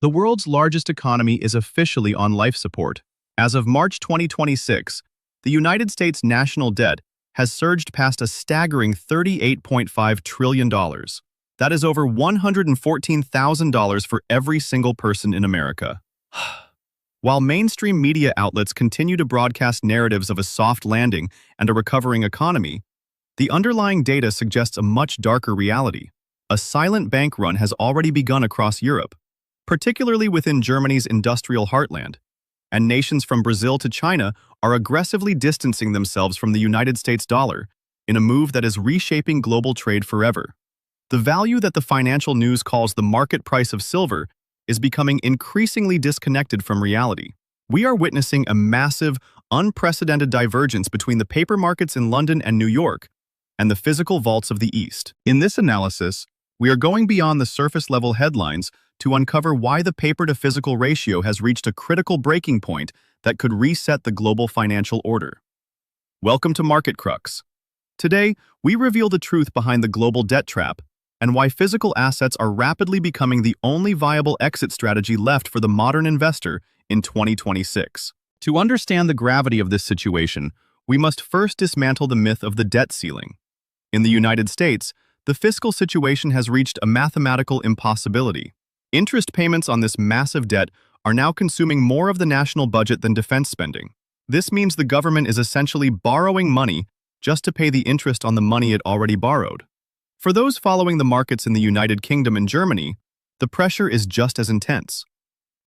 The world's largest economy is officially on life support. As of March 2026, the United States national debt has surged past a staggering $38.5 trillion. That is over $114,000 for every single person in America. While mainstream media outlets continue to broadcast narratives of a soft landing and a recovering economy, the underlying data suggests a much darker reality. A silent bank run has already begun across Europe, particularly within Germany's industrial heartland, and nations from Brazil to China are aggressively distancing themselves from the United States dollar in a move that is reshaping global trade forever. The value that the financial news calls the market price of silver is becoming increasingly disconnected from reality. We are witnessing a massive, unprecedented divergence between the paper markets in London and New York and the physical vaults of the East. In this analysis, we are going beyond the surface-level headlines to uncover why the paper-to-physical ratio has reached a critical breaking point that could reset the global financial order. Welcome to Market Crux. Today, we reveal the truth behind the global debt trap and why physical assets are rapidly becoming the only viable exit strategy left for the modern investor in 2026. To understand the gravity of this situation, we must first dismantle the myth of the debt ceiling. In the United States, the fiscal situation has reached a mathematical impossibility. Interest payments on this massive debt are now consuming more of the national budget than defense spending. This means the government is essentially borrowing money just to pay the interest on the money it already borrowed. For those following the markets in the United Kingdom and Germany, the pressure is just as intense.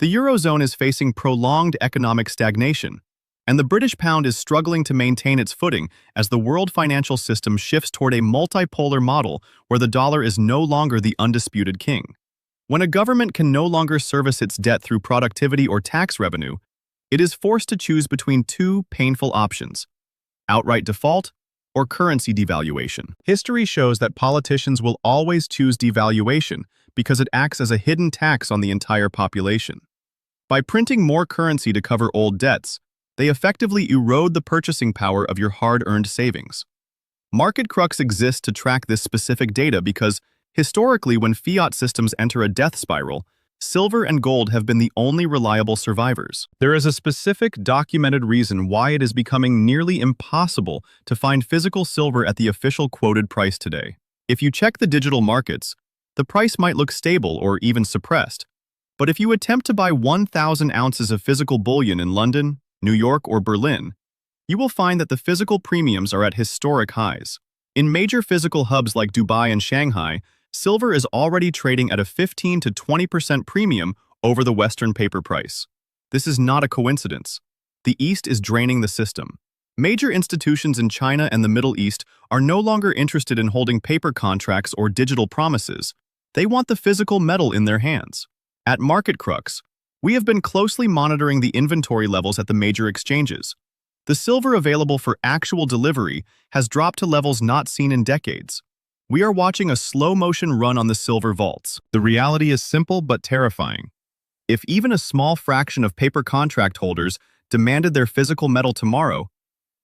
The Eurozone is facing prolonged economic stagnation, and the British pound is struggling to maintain its footing as the world financial system shifts toward a multipolar model where the dollar is no longer the undisputed king. When a government can no longer service its debt through productivity or tax revenue, it is forced to choose between two painful options: outright default or currency devaluation. History shows that politicians will always choose devaluation because it acts as a hidden tax on the entire population. By printing more currency to cover old debts, they effectively erode the purchasing power of your hard-earned savings. Market Crux exists to track this specific data because, historically, when fiat systems enter a death spiral, silver and gold have been the only reliable survivors. There is a specific documented reason why it is becoming nearly impossible to find physical silver at the official quoted price today. If you check the digital markets, the price might look stable or even suppressed. But if you attempt to buy 1,000 ounces of physical bullion in London, New York, or Berlin, you will find that the physical premiums are at historic highs. In major physical hubs like Dubai and Shanghai, silver is already trading at a 15 to 20% premium over the Western paper price. This is not a coincidence. The East is draining the system. Major institutions in China and the Middle East are no longer interested in holding paper contracts or digital promises. They want the physical metal in their hands. At Market Crux, we have been closely monitoring the inventory levels at the major exchanges. The silver available for actual delivery has dropped to levels not seen in decades. We are watching a slow-motion run on the silver vaults. The reality is simple but terrifying. If even a small fraction of paper contract holders demanded their physical metal tomorrow,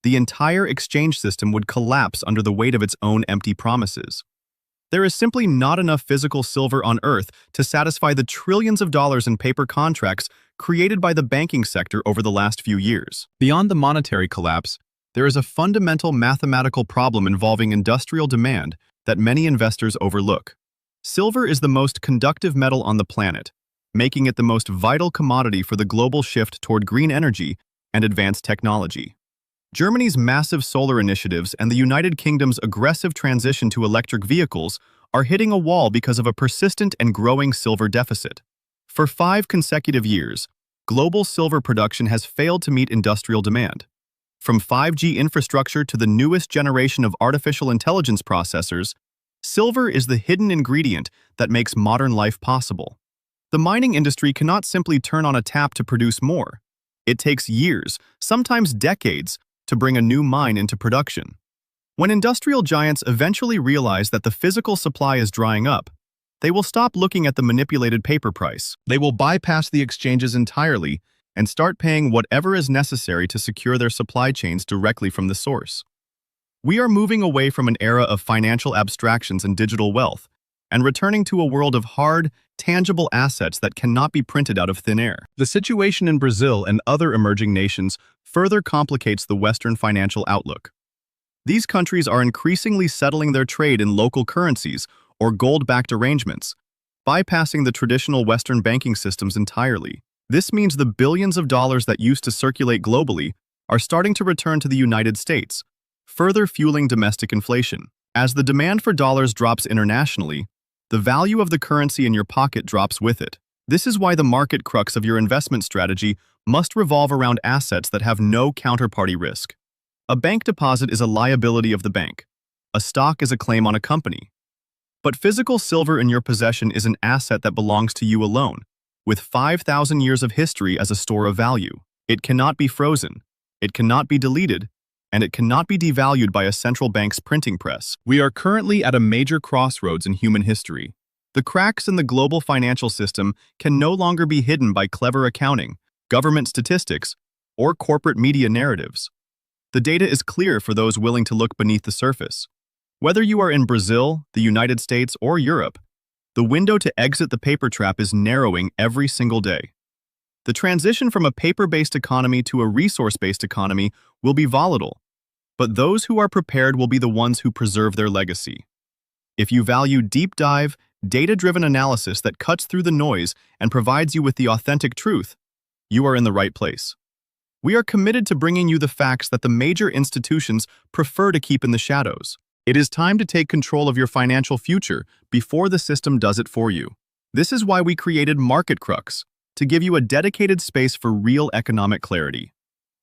the entire exchange system would collapse under the weight of its own empty promises. There is simply not enough physical silver on Earth to satisfy the trillions of dollars in paper contracts created by the banking sector over the last few years. Beyond the monetary collapse, there is a fundamental mathematical problem involving industrial demand that many investors overlook. Silver is the most conductive metal on the planet, making it the most vital commodity for the global shift toward green energy and advanced technology. Germany's massive solar initiatives and the United Kingdom's aggressive transition to electric vehicles are hitting a wall because of a persistent and growing silver deficit. For 5 consecutive years, global silver production has failed to meet industrial demand. From 5G infrastructure to the newest generation of artificial intelligence processors, silver is the hidden ingredient that makes modern life possible. The mining industry cannot simply turn on a tap to produce more. It takes years, sometimes decades, to bring a new mine into production. When industrial giants eventually realize that the physical supply is drying up, they will stop looking at the manipulated paper price. They will bypass the exchanges entirely and start paying whatever is necessary to secure their supply chains directly from the source. We are moving away from an era of financial abstractions and digital wealth and returning to a world of hard, tangible assets that cannot be printed out of thin air. The situation in Brazil and other emerging nations further complicates the Western financial outlook. These countries are increasingly settling their trade in local currencies or gold-backed arrangements, bypassing the traditional Western banking systems entirely. This means the billions of dollars that used to circulate globally are starting to return to the United States, further fueling domestic inflation. As the demand for dollars drops internationally, the value of the currency in your pocket drops with it. This is why the market crux of your investment strategy must revolve around assets that have no counterparty risk. A bank deposit is a liability of the bank. A stock is a claim on a company. But physical silver in your possession is an asset that belongs to you alone, with 5,000 years of history as a store of value. It cannot be frozen, it cannot be deleted, and it cannot be devalued by a central bank's printing press. We are currently at a major crossroads in human history. The cracks in the global financial system can no longer be hidden by clever accounting, government statistics, or corporate media narratives. The data is clear for those willing to look beneath the surface. Whether you are in Brazil, the United States, or Europe, the window to exit the paper trap is narrowing every single day. The transition from a paper-based economy to a resource-based economy will be volatile, but those who are prepared will be the ones who preserve their legacy. If you value deep dive, data-driven analysis that cuts through the noise and provides you with the authentic truth, you are in the right place. We are committed to bringing you the facts that the major institutions prefer to keep in the shadows. It is time to take control of your financial future before the system does it for you. This is why we created Market Crux, to give you a dedicated space for real economic clarity.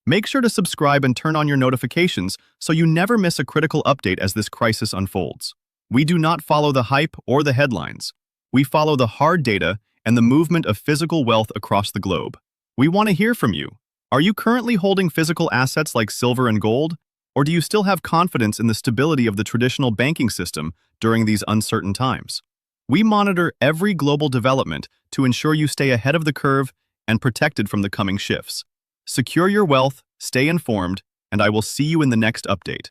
Make sure to subscribe and turn on your notifications so you never miss a critical update as this crisis unfolds. We do not follow the hype or the headlines. We follow the hard data and the movement of physical wealth across the globe. We want to hear from you. Are you currently holding physical assets like silver and gold? Or do you still have confidence in the stability of the traditional banking system during these uncertain times? We monitor every global development to ensure you stay ahead of the curve and protected from the coming shifts. Secure your wealth, stay informed, and I will see you in the next update.